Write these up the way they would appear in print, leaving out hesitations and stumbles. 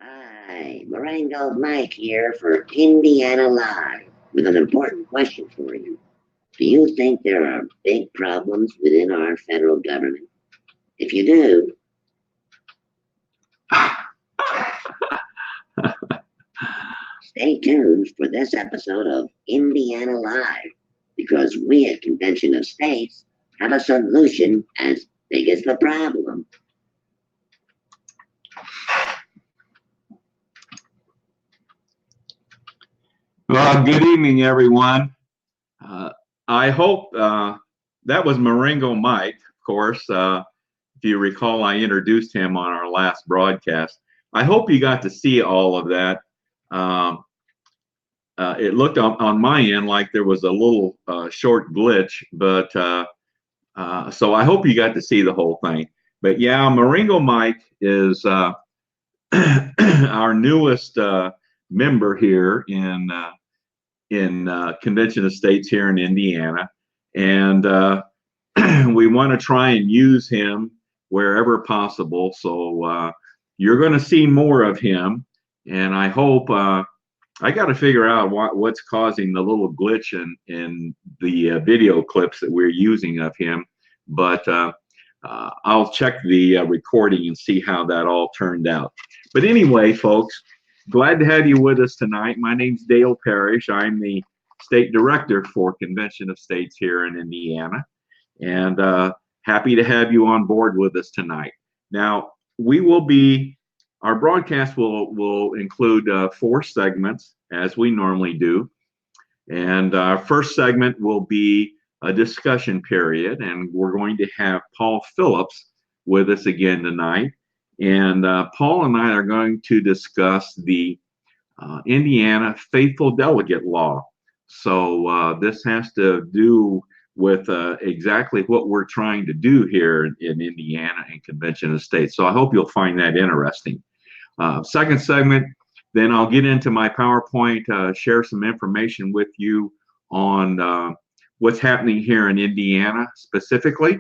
Hi, Marengo Mike here for Indiana Live with an important question for you. Do you think there are big problems within our federal government? If you do, stay tuned for this episode of Indiana Live because we at Convention of States have a solution as big as the problem. Well, good evening, everyone. I hope that was Marengo Mike, of course. If you recall, I introduced him on our last broadcast. I hope you got to see all of that. It looked on my end like there was a little short glitch, but so I hope you got to see the whole thing. But yeah, Marengo Mike is our newest member here in Convention of States here in Indiana, and we want to try and use him wherever possible. So you're going to see more of him, and I hope I got to figure out what's causing the little glitch in the video clips that we're using of him, but I'll check the recording and see how that all turned out. But anyway, folks, glad to have you with us tonight. My name's Dale Parrish. I'm the state director for Convention of States here in Indiana, and happy to have you on board with us tonight. Now, our broadcast will include 4 segments, as we normally do. And our first segment will be a discussion period, and we're going to have Paul Phillips with us again tonight. And Paul and I are going to discuss the Indiana Faithful Delegate Law. So this has to do with exactly what we're trying to do here in Indiana and Convention of States. So I hope you'll find that interesting. Second segment, then I'll get into my PowerPoint, share some information with you on what's happening here in Indiana specifically.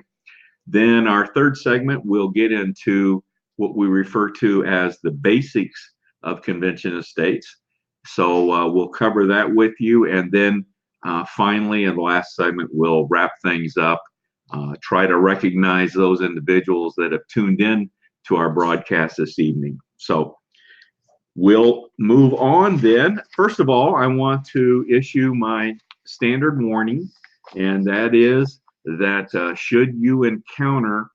Then our third segment, we'll get into what we refer to as the basics of Convention of States. So we'll cover that with you. And then finally, in the last segment, we'll wrap things up, try to recognize those individuals that have tuned in to our broadcast this evening. So we'll move on then. First of all, I want to issue my standard warning, and that is that should you encounter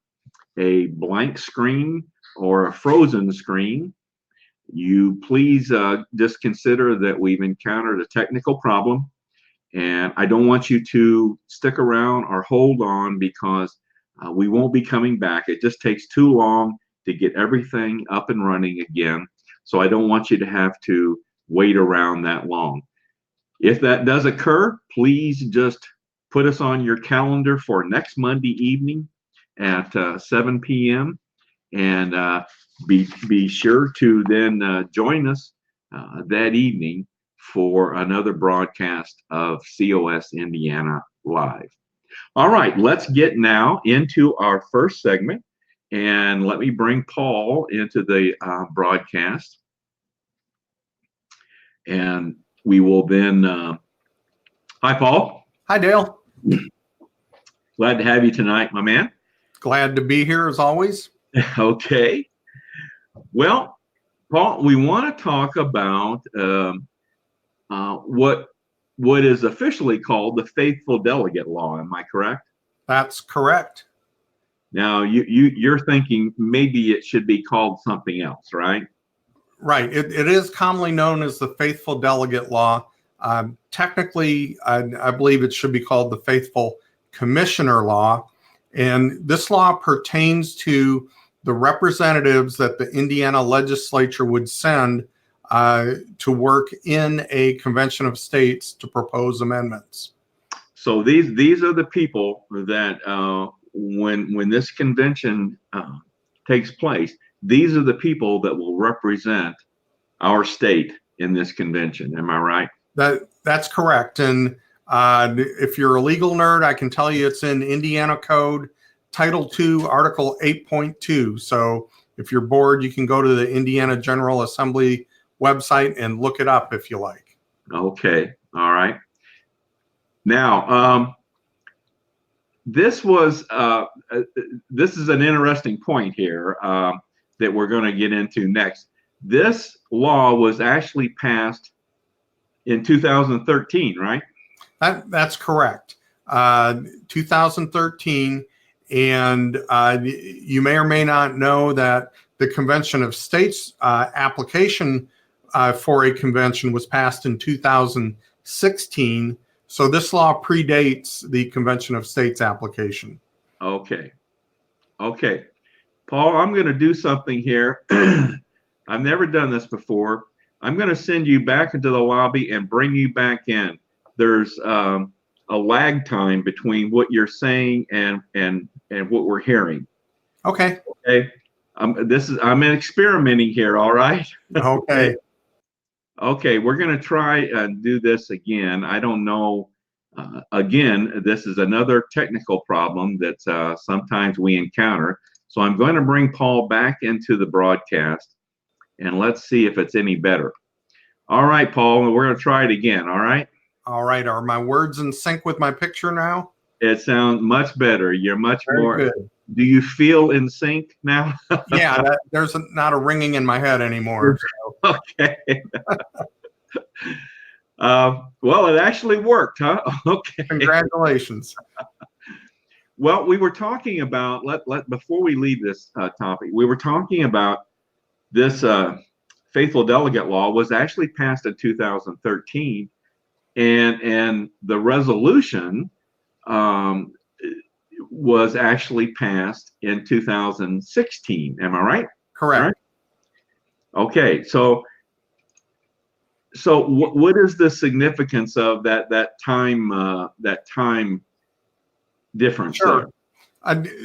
a blank screen or a frozen screen, you please just consider that we've encountered a technical problem, and I don't want you to stick around or hold on because we won't be coming back. It just takes too long to get everything up and running again, so I don't want you to have to wait around that long. If that does occur, please just put us on your calendar for next Monday evening at 7 p.m. and be sure to then join us that evening for another broadcast of COS Indiana Live. All right, let's get now into our first segment, and let me bring Paul into the broadcast, and we will then hi, Paul. Hi, Dale. Glad to have you tonight, my man. Glad to be here as always. Okay. Well, Paul, we want to talk about what is officially called the Faithful Delegate Law. Am I correct? That's correct. Now, you're thinking maybe it should be called something else, right? Right. It is commonly known as the Faithful Delegate Law. Technically, I believe it should be called the Faithful Commissioner Law. And this law pertains to the representatives that the Indiana legislature would send to work in a convention of states to propose amendments. So these are the people that when this convention takes place, these are the people that will represent our state in this convention. Am I right? That's correct. And if you're a legal nerd, I can tell you it's in Indiana Code Title II, Article 8.2. So If you're bored, you can go to the Indiana General Assembly website and look it up if you like. Okay. All right. Now, this is an interesting point here that we're going to get into next. This law was actually passed in 2013, right? That's correct. 2013, and you may or may not know that the Convention of States application for a convention was passed in 2016. So this law predates the Convention of States application. Okay. Okay. Paul, I'm going to do something here. I've never done this before. I'm going to send you back into the lobby and bring you back in. There's a lag time between what you're saying and what we're hearing. Okay. Okay. I'm experimenting here. All right. Okay. Okay. We're going to try and do this again. I don't know. Again, this is another technical problem that sometimes we encounter. So I'm going to bring Paul back into the broadcast, and let's see if it's any better. All right, Paul, we're going to try it again. All right. All right. Are my words in sync with my picture now? It sounds much better. You're much Very more. good. Do you feel in sync now? Yeah, there's not a ringing in my head anymore. So. Okay. Well, it actually worked, huh? Okay. Congratulations. Well, we were talking about before we leave this topic, we were talking about this faithful delegate law was actually passed in 2013, and the resolution was actually passed in 2016. Am I right? Correct. Right? Okay, so what is the significance of that time difference? Sure.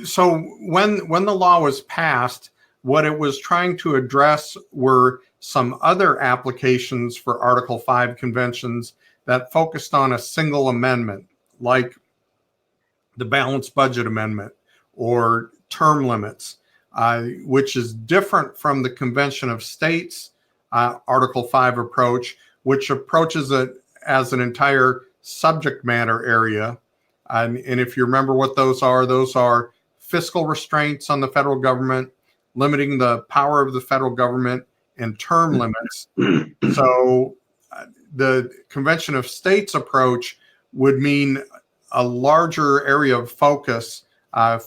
So when the law was passed, what it was trying to address were some other applications for Article 5 conventions that focused on a single amendment, like the balanced budget amendment or term limits, which is different from the Convention of States Article 5 approach, which approaches it as an entire subject matter area. And if you remember what those are fiscal restraints on the federal government, limiting the power of the federal government, and term limits. So the Convention of States approach would mean a larger area of focus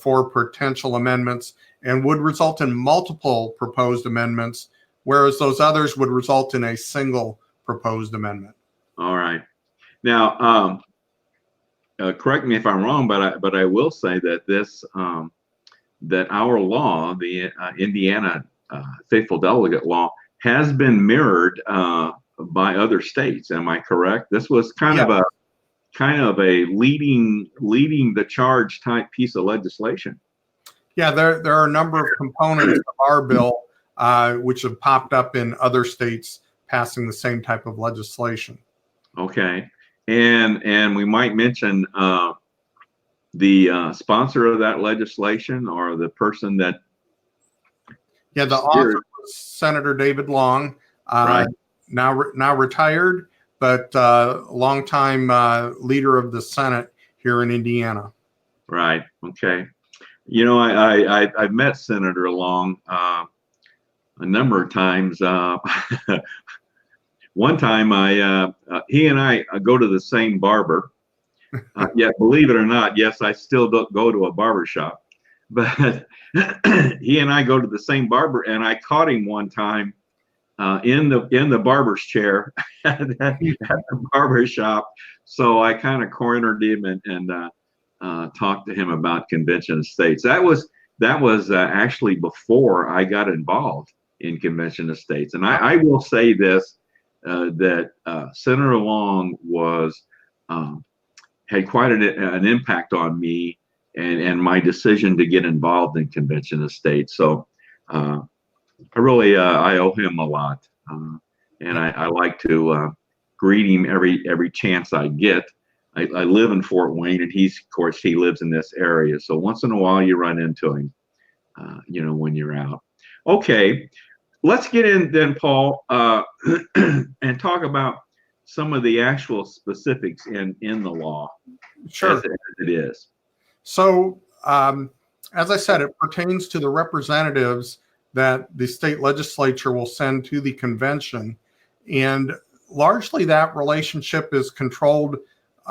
for potential amendments and would result in multiple proposed amendments, whereas those others would result in a single proposed amendment. All right. Now, correct me if I'm wrong, but I will say that this that our law, the Indiana faithful delegate law, has been mirrored by other states. Am I correct? This was kind of a leading the charge type piece of legislation. Yeah, there are a number of components of our bill which have popped up in other states passing the same type of legislation. Okay, and we might mention the sponsor of that legislation or the person that. Yeah, the author was Senator David Long, right. now retired, but longtime leader of the Senate here in Indiana. Right. Okay. You know, I've met Senator Long a number of times. One time, he and I go to the same barber. Yet, believe it or not, yes, I still don't go to a barber shop. But he and I go to the same barber, and I caught him one time in the barber's chair at the barber shop. So I kind of cornered him and talked to him about Convention of States. That was actually before I got involved in Convention of States. And I will say this, that Senator Long had quite an impact on me and my decision to get involved in Convention of States. So I really I owe him a lot, and I like to greet him every chance I get. I live in Fort Wayne, and of course he lives in this area. So once in a while you run into him, when you're out. Okay, let's get in then, Paul, and talk about some of the actual specifics in the law Sure. as it is. So, as I said, it pertains to the representatives that the state legislature will send to the convention. And largely that relationship is controlled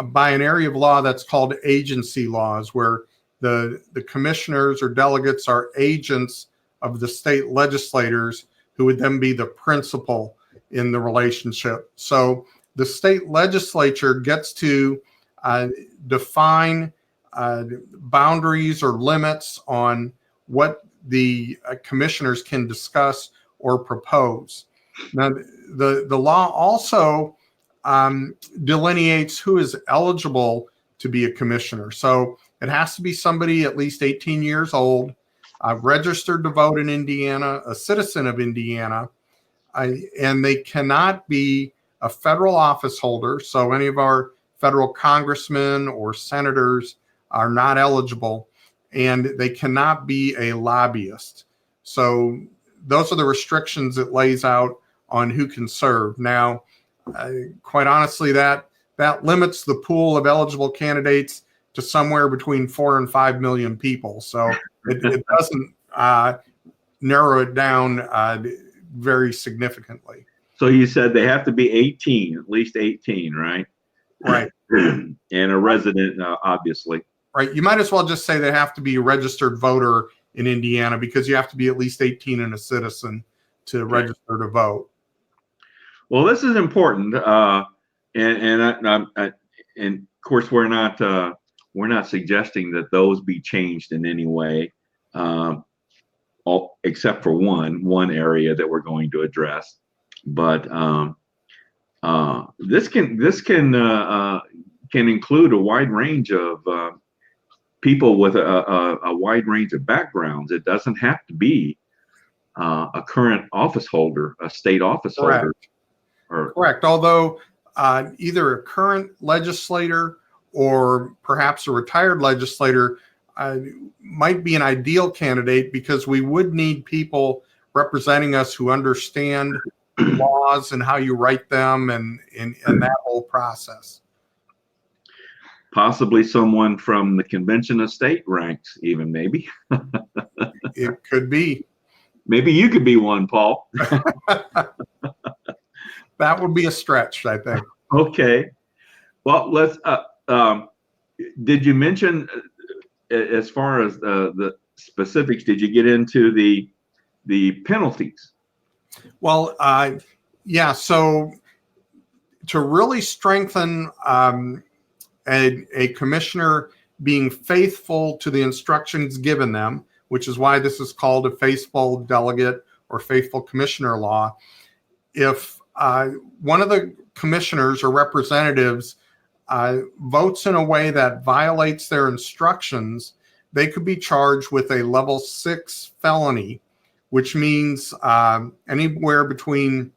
by an area of law that's called agency laws, where the commissioners or delegates are agents of the state legislators who would then be the principal in the relationship. So the state legislature gets to define boundaries or limits on what the commissioners can discuss or propose. Now, the law also delineates who is eligible to be a commissioner. So it has to be somebody at least 18 years old, registered to vote in Indiana, a citizen of Indiana, and they cannot be a federal office holder. So any of our federal congressmen or senators are not eligible, and they cannot be a lobbyist. So those are the restrictions it lays out on who can serve. Now, quite honestly, that limits the pool of eligible candidates to somewhere between 4 and 5 million people. So it doesn't narrow it down very significantly. So you said they have to be 18, at least 18, right? Right. And a resident, obviously. Right. You might as well just say they have to be a registered voter in Indiana, because you have to be at least 18 and a citizen to register to vote. Well, this is important, and of course we're not suggesting that those be changed in any way, except for one area that we're going to address. But this can include a wide range of people with a wide range of backgrounds. It doesn't have to be a current office holder, a state office holder. Correct. Although either a current legislator or perhaps a retired legislator might be an ideal candidate, because we would need people representing us who understand laws and how you write them and that whole process. Possibly someone from the convention of state ranks, even maybe. It could be. Maybe you could be one, Paul. That would be a stretch, I think. Okay. Well, let's. Did you mention, as far as the specifics? Did you get into the penalties? Well, yeah. So to really strengthen a commissioner being faithful to the instructions given them, which is why this is called a faithful delegate or faithful commissioner law, if one of the commissioners or representatives votes in a way that violates their instructions, they could be charged with a level 6 felony, which means anywhere between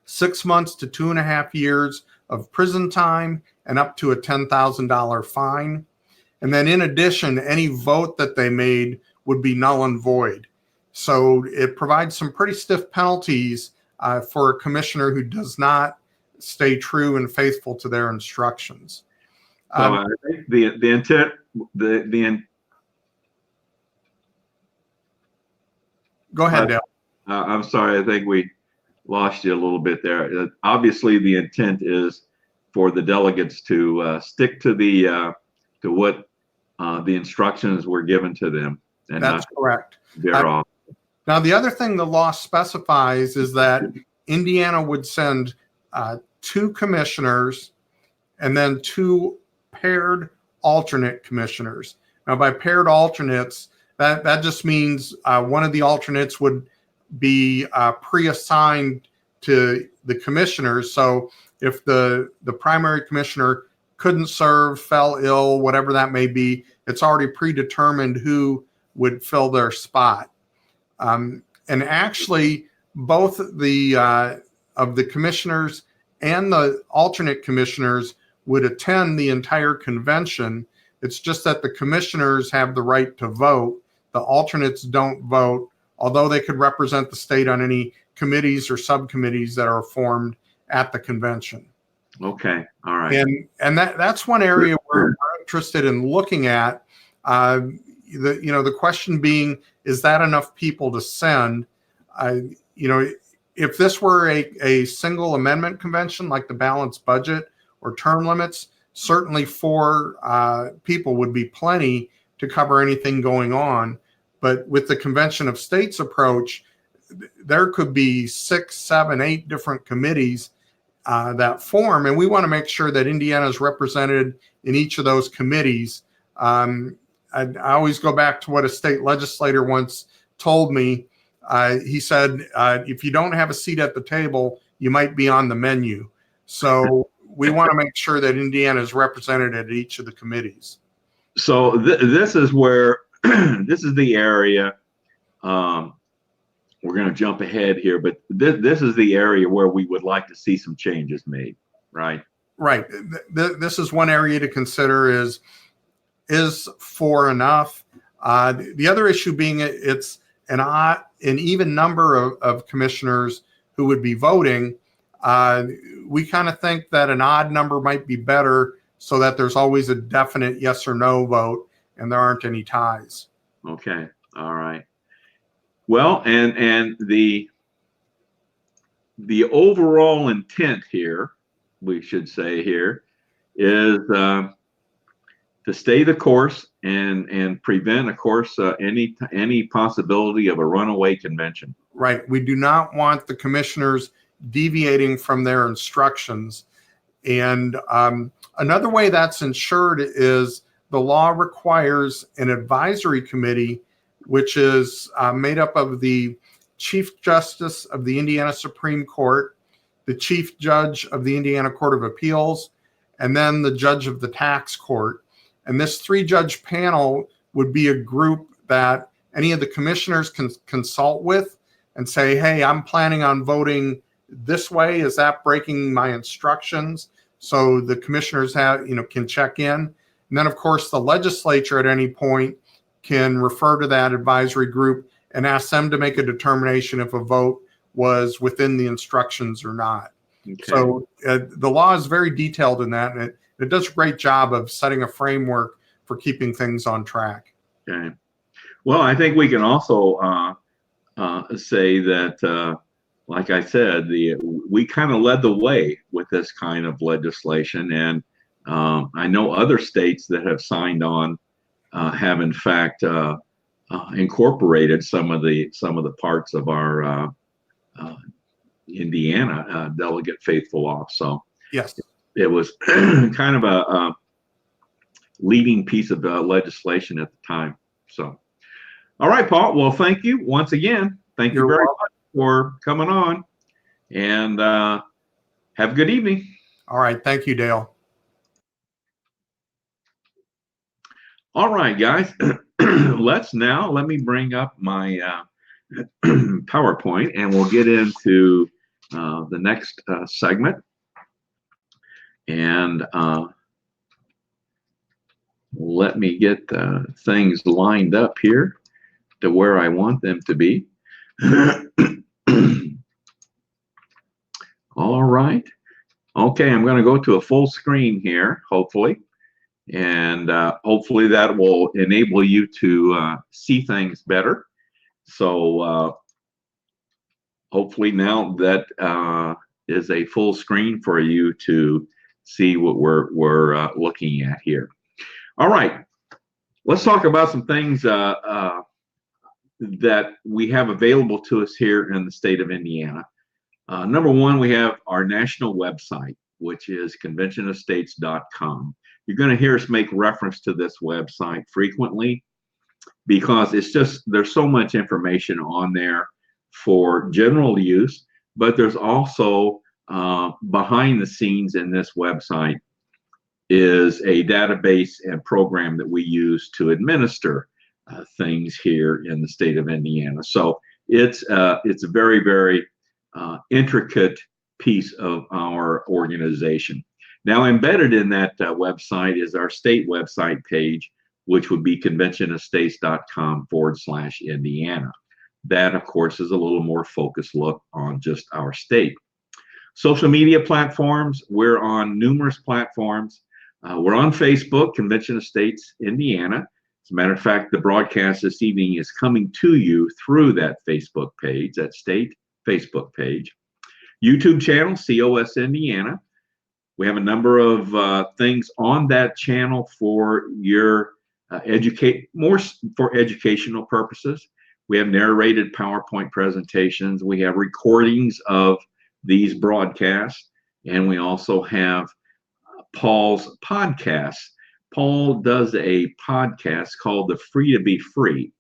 6 months to 2.5 years of prison time and up to a $10,000 fine. And then in addition, any vote that they made would be null and void. So it provides some pretty stiff penalties for a commissioner who does not stay true and faithful to their instructions. So I think the intent, Go ahead, Dale. I'm sorry, I think we lost you a little bit there. Obviously, the intent is for the delegates to stick to to what the instructions were given to them, and that's correct. Veer off. Now, the other thing the law specifies is that Indiana would send 2 commissioners and then 2 paired alternate commissioners. Now, by paired alternates, that just means one of the alternates would be pre-assigned to the commissioners. So if the primary commissioner couldn't serve, fell ill, whatever that may be, it's already predetermined who would fill their spot. And actually, both of the commissioners and the alternate commissioners would attend the entire convention. It's just that the commissioners have the right to vote. The alternates don't vote although they could represent the state on any committees or subcommittees that are formed at the convention. Okay. All right. And that's one area where we're interested in looking at. The question being, is that enough people to send? If this were a single amendment convention like the balanced budget or term limits, certainly 4 people would be plenty to cover anything going on. But with the Convention of States approach, there could be 6, 7, 8 different committees that form, and we want to make sure that Indiana is represented in each of those committees. I always go back to what a state legislator once told me. He said, if you don't have a seat at the table, you might be on the menu. So we want to make sure that Indiana is represented at each of the committees. So this is where, this is the area, we're going to jump ahead here, but this is the area where we would like to see some changes made, right? Right. This is one area to consider is 4 enough? The other issue being it's an even number of commissioners who would be voting. We kind of think that an odd number might be better so that there's always a definite yes or no vote and there aren't any ties. Okay. All right. Well, and the overall intent here, we should say here, is to stay the course and prevent, of course, any possibility of a runaway convention. Right. We do not want the commissioners deviating from their instructions. And another way that's ensured is the law requires an advisory committee, which is made up of the Chief Justice of the Indiana Supreme Court, the Chief Judge of the Indiana Court of Appeals, and then the Judge of the Tax Court. And this 3-judge panel would be a group that any of the commissioners can consult with and say, hey, I'm planning on voting this way. Is that breaking my instructions? So the commissioners can check in. And then, of course, the legislature at any point can refer to that advisory group and ask them to make a determination if a vote was within the instructions or not. Okay. So the law is very detailed in that, and it does a great job of setting a framework for keeping things on track. Okay. Well, I think we can also say that, like I said, we kind of led the way with this kind of legislation, and I know other states that have signed on have in fact incorporated some of the parts of our Indiana delegate faithful law. So yes, it was kind of a leading piece of legislation at the time. So, all right, Paul. Well, thank you once again. Thank you very much for coming on, and have a good evening. All right. Thank you, Dale. All right, guys. Let me bring up my PowerPoint, and we'll get into the next segment. And let me get things lined up here to where I want them to be. All right. Okay, I'm going to go to a full screen here, hopefully. And hopefully that will enable you to see things better. So hopefully now that is a full screen for you to see what we're looking at here. All right, let's talk about some things that we have available to us here in the state of Indiana. Number one, we have our national website, which is conventionofstates.com. You're going to hear us make reference to this website frequently because it's just, there's so much information on there for general use, but there's also behind the scenes in this website is a database and program that we use to administer things here in the state of Indiana. So it's a very, very intricate piece of our organization. Now, embedded in that website is our state website page, which would be conventionofstates.com/Indiana. That, of course, is a little more focused look on just our state. Social media platforms, we're on numerous platforms. We're on Facebook, Convention of States, Indiana. As a matter of fact, the broadcast this evening is coming to you through that Facebook page, that state Facebook page. YouTube channel, COS Indiana. We have a number of things on that channel for your more for educational purposes. We have narrated PowerPoint presentations. We have recordings of these broadcasts, and we also have Paul's podcast. Paul does a podcast called The Free to Be Free,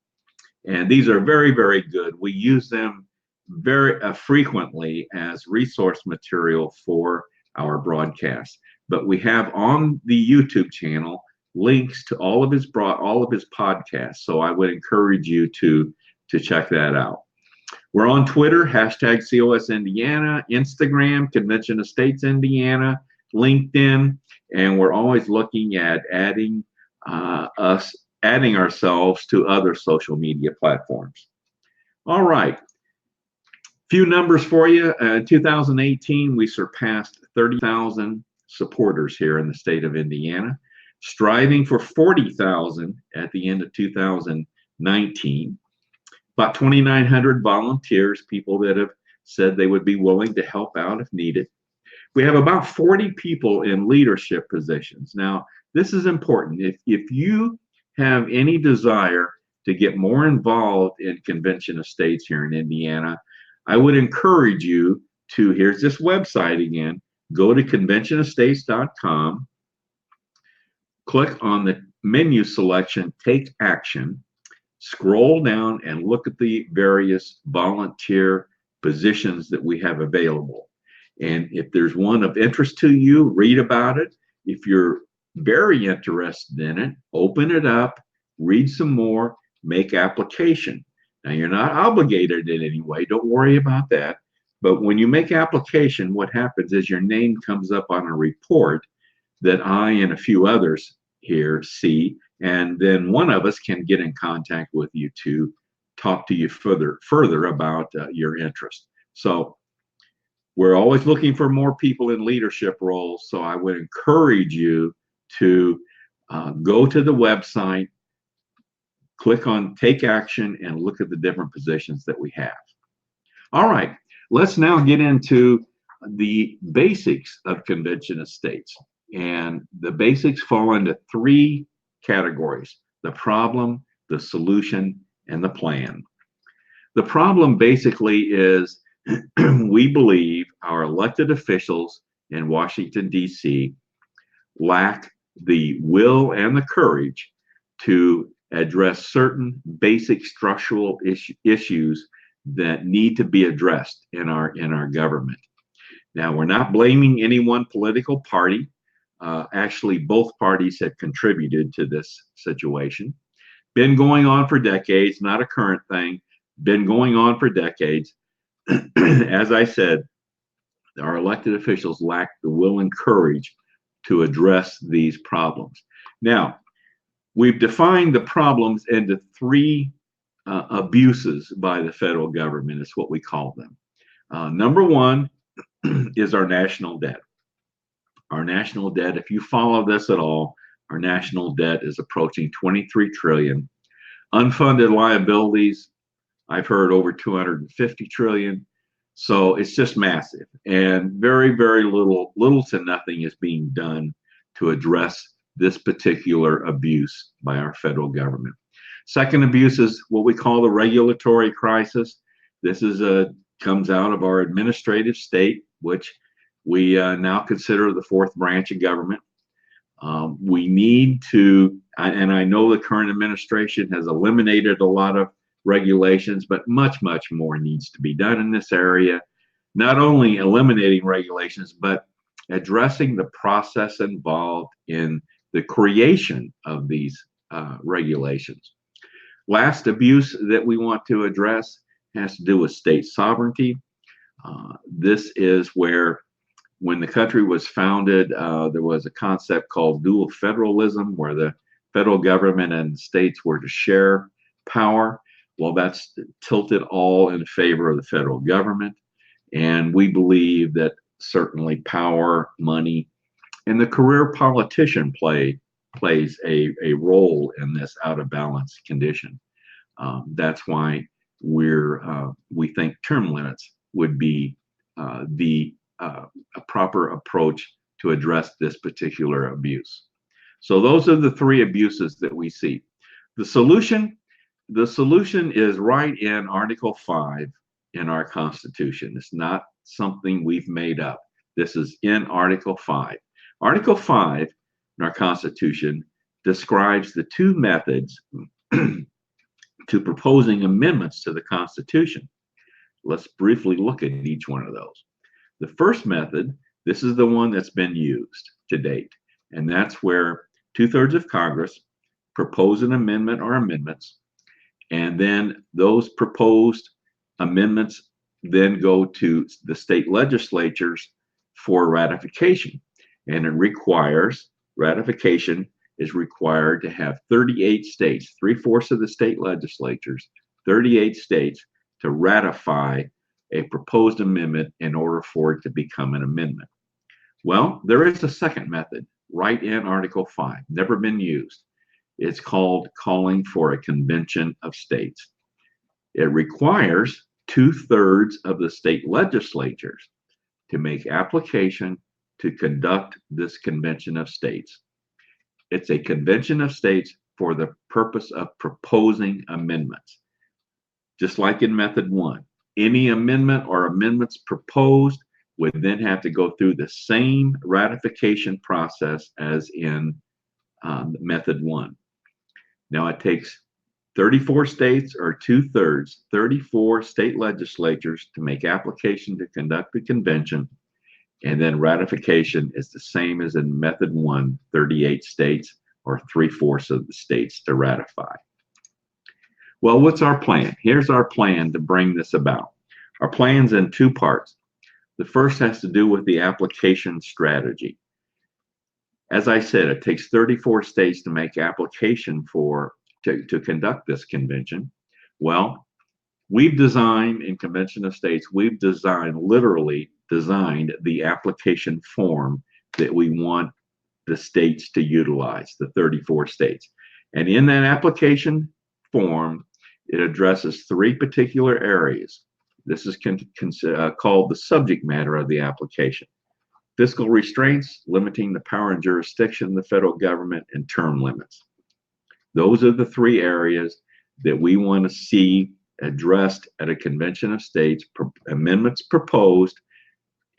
and these are very, very good. We use them very frequently as resource material for our broadcasts. But we have on the YouTube channel links to all of his podcasts, so I would encourage you to check that out. We're on Twitter, hashtag COS Indiana, Instagram, Convention of States Indiana, LinkedIn, and we're always looking at adding ourselves to other social media platforms. All right, few numbers for you. In 2018, we surpassed 30,000 supporters here in the state of Indiana, striving for 40,000 at the end of 2019. About 2,900 volunteers, people that have said they would be willing to help out if needed. We have about 40 people in leadership positions. Now, this is important. If you have any desire to get more involved in Convention of States here in Indiana, I would encourage you to, here's this website again, go to conventionofstates.com, click on the menu selection, Take Action, scroll down and look at the various volunteer positions that we have available. And if there's one of interest to you, read about it. If you're very interested in it, open it up, read some more, make application. Now, you're not obligated in any way. Don't worry about that. But when you make application, what happens is your name comes up on a report that I and a few others here see, and then one of us can get in contact with you to talk to you further about your interest. So we're always looking for more people in leadership roles. So I would encourage you to go to the website, click on Take Action, and look at the different positions that we have. All right, let's now get into the basics of Convention of States. And the basics fall into three categories: the problem, the solution, and the plan. The problem basically is we believe our elected officials in Washington, D.C. lack the will and the courage to address certain basic structural issues that need to be addressed in our government. Now, we're not blaming any one political party. Actually, both parties have contributed to this situation. Been going on for decades, not a current thing, been going on for decades. As I said, our elected officials lack the will and courage to address these problems. Now, we've defined the problems into three abuses by the federal government, is what we call them. Number one is our national debt. Our national debt, if you follow this at all, our national debt is approaching 23 trillion. Unfunded liabilities, I've heard over 250 trillion. So it's just massive, and very, very little to nothing is being done to address this particular abuse by our federal government. Second abuse is what we call the regulatory crisis. This is comes out of our administrative state, which we now consider the fourth branch of government. We need to, and I know the current administration has eliminated a lot of regulations, but much, much more needs to be done in this area. Not only eliminating regulations, but addressing the process involved in the creation of these regulations. Last abuse that we want to address has to do with state sovereignty. This is where, when the country was founded, there was a concept called dual federalism, where the federal government and states were to share power. Well, that's tilted all in favor of the federal government. And we believe that certainly power, money, and the career politician plays a role in this out of balance condition. That's why we think term limits would be a proper approach to address this particular abuse. So those are the three abuses that we see. The solution is right in Article 5 in our Constitution. It's not something we've made up. This is in Article 5. Article 5 in our Constitution describes the two methods to proposing amendments to the Constitution. Let's briefly look at each one of those. The first method, this is the one that's been used to date, and that's where 2/3 of Congress propose an amendment or amendments, and then those proposed amendments then go to the state legislatures for ratification. And it requires, ratification is required to have 38 states, 3/4 of the state legislatures, 38 states to ratify a proposed amendment in order for it to become an amendment. Well, there is a second method right in Article 5, never been used. It's called calling for a convention of states. It requires 2/3 of the state legislatures to make application to conduct this convention of states. It's a convention of states for the purpose of proposing amendments. Just like in method 1, any amendment or amendments proposed would then have to go through the same ratification process as in method 1. Now it takes 34 states or 2/3, 34 state legislatures to make application to conduct the convention, and then ratification is the same as in method 1, 38 states or 3/4 of the states to ratify. Well, what's our plan? Here's our plan to bring this about. Our plan's in two parts. The first has to do with the application strategy. As I said, it takes 34 states to make application to conduct this convention. Well, we've designed in Convention of States, we've literally designed the application form that we want the states to utilize, the 34 states. And in that application form, it addresses three particular areas. This is called the subject matter of the application: fiscal restraints, limiting the power and jurisdiction of the federal government, and term limits. Those are the three areas that we want to see addressed at a convention of states, amendments proposed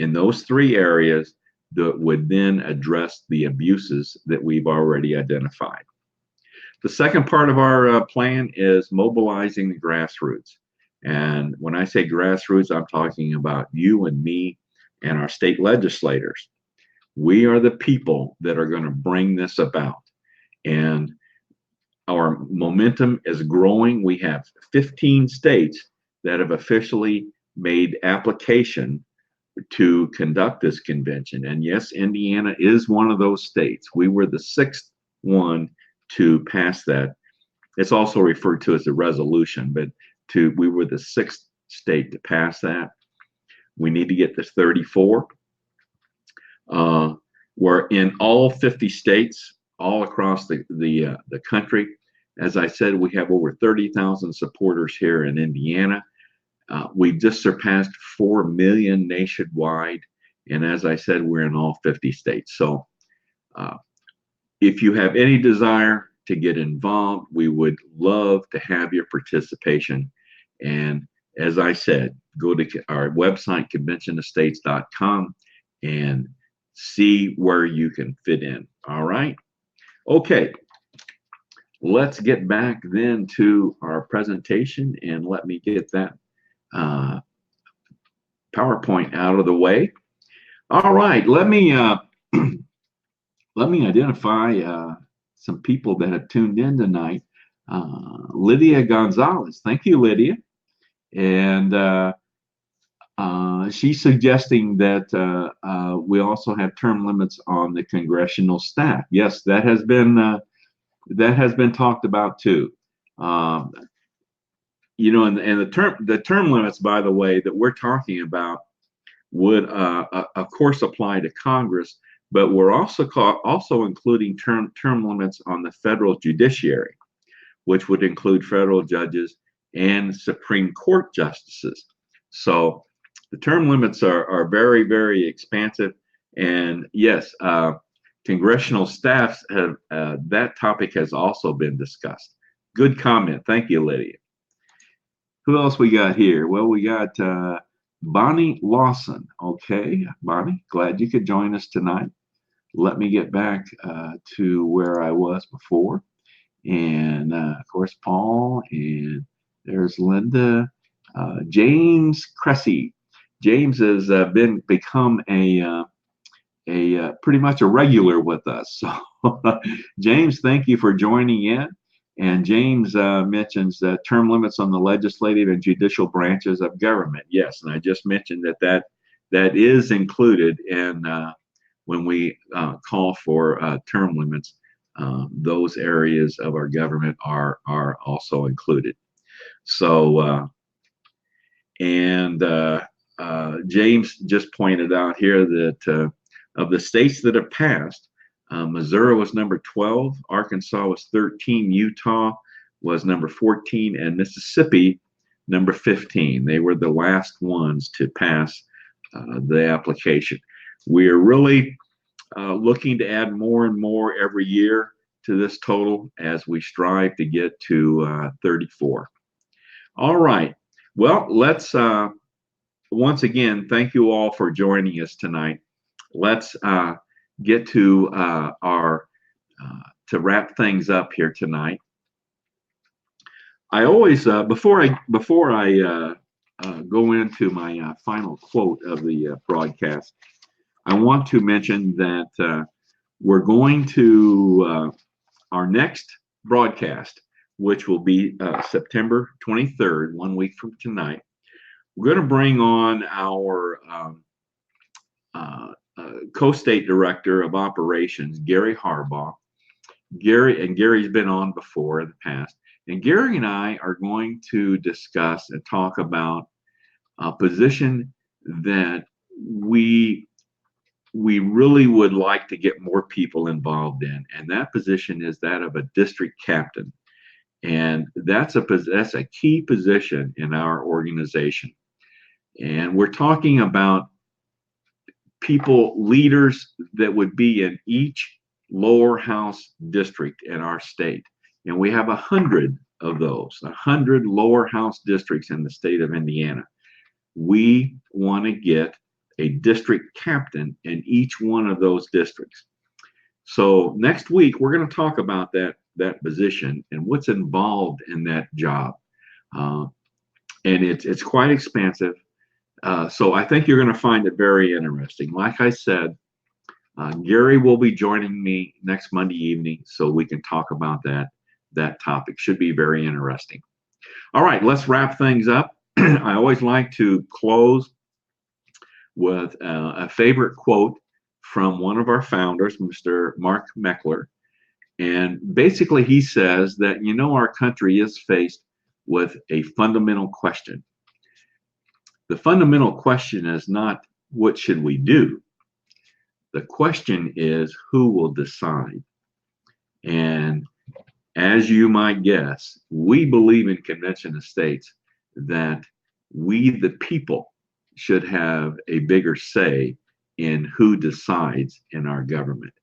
in those three areas that would then address the abuses that we've already identified. The second part of our plan is mobilizing the grassroots. And when I say grassroots, I'm talking about you and me and our state legislators. We are the people that are going to bring this about. And our momentum is growing. We have 15 states that have officially made application to conduct this convention. And yes, Indiana is one of those states. We were the 6th one to pass that. It's also referred to as a resolution, but we were the 6th state to pass that. We need to get to 34. We're in all 50 states, all across the country. As I said, we have over 30,000 supporters here in Indiana. We've just surpassed 4 million nationwide. And as I said, we're in all 50 states. So if you have any desire to get involved, we would love to have your participation. And as I said, go to our website, conventionofstates.com, and see where you can fit in. All right. Okay. Let's get back then to our presentation, and let me get that PowerPoint out of the way. All right. Let me identify some people that have tuned in tonight. Lydia Gonzalez. Thank you, Lydia. And she's suggesting that we also have term limits on the congressional staff. Yes, that has been talked about too. and the term limits, by the way, that we're talking about would, of course, apply to Congress, but we're also including term limits on the federal judiciary, which would include federal judges and Supreme Court justices. So the term limits are very, very expansive. And yes, congressional staffs have, that topic has also been discussed. Good comment. Thank you, Lydia. Who else we got here? Well, we got Bonnie Lawson. Okay, Bonnie, glad you could join us tonight. Let me get back to where I was before. And of course, Paul, and there's Linda, James Cressy. James has become a pretty much a regular with us. So, James, thank you for joining in. And James mentions term limits on the legislative and judicial branches of government. Yes, and I just mentioned that is included in when we call for term limits. Those areas of our government are also included. So, James just pointed out here that of the states that have passed, Missouri was number 12, Arkansas was 13, Utah was number 14, and Mississippi number 15. They were the last ones to pass the application. We are really looking to add more and more every year to this total as we strive to get to 34. All right. Well, let's once again thank you all for joining us tonight. Let's get to our to wrap things up here tonight. I always before I go into my final quote of the broadcast, I want to mention that we're going to our next broadcast, which will be September 23rd, 1 week from tonight. We're going to bring on our co-state director of operations, Gary Harbaugh. Gary's been on before in the past. And Gary and I are going to discuss and talk about a position that we really would like to get more people involved in. And that position is that of a district captain. And that's a key position in our organization. And we're talking about leaders that would be in each lower house district in our state. And we have 100 of those, 100 lower house districts in the state of Indiana. We want to get a district captain in each one of those districts. So next week, we're going to talk about that position and what's involved in that job. And it's quite expansive. So I think you're going to find it very interesting. Like I said, Gary will be joining me next Monday evening so we can talk about that topic. Should be very interesting. All right, let's wrap things up. I always like to close with a favorite quote from one of our founders, Mr. Mark Meckler. And basically he says that, our country is faced with a fundamental question. The fundamental question is not what should we do? The question is who will decide? And as you might guess, we believe in Convention of States that we, the people, should have a bigger say in who decides in our government.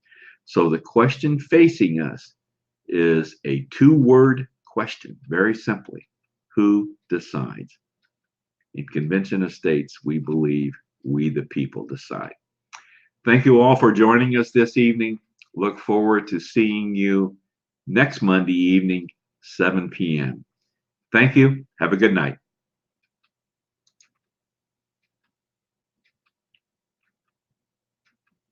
So the question facing us is a two-word question, very simply. Who decides? In Convention of States, we believe we, the people, decide. Thank you all for joining us this evening. Look forward to seeing you next Monday evening, 7 p.m. Thank you. Have a good night.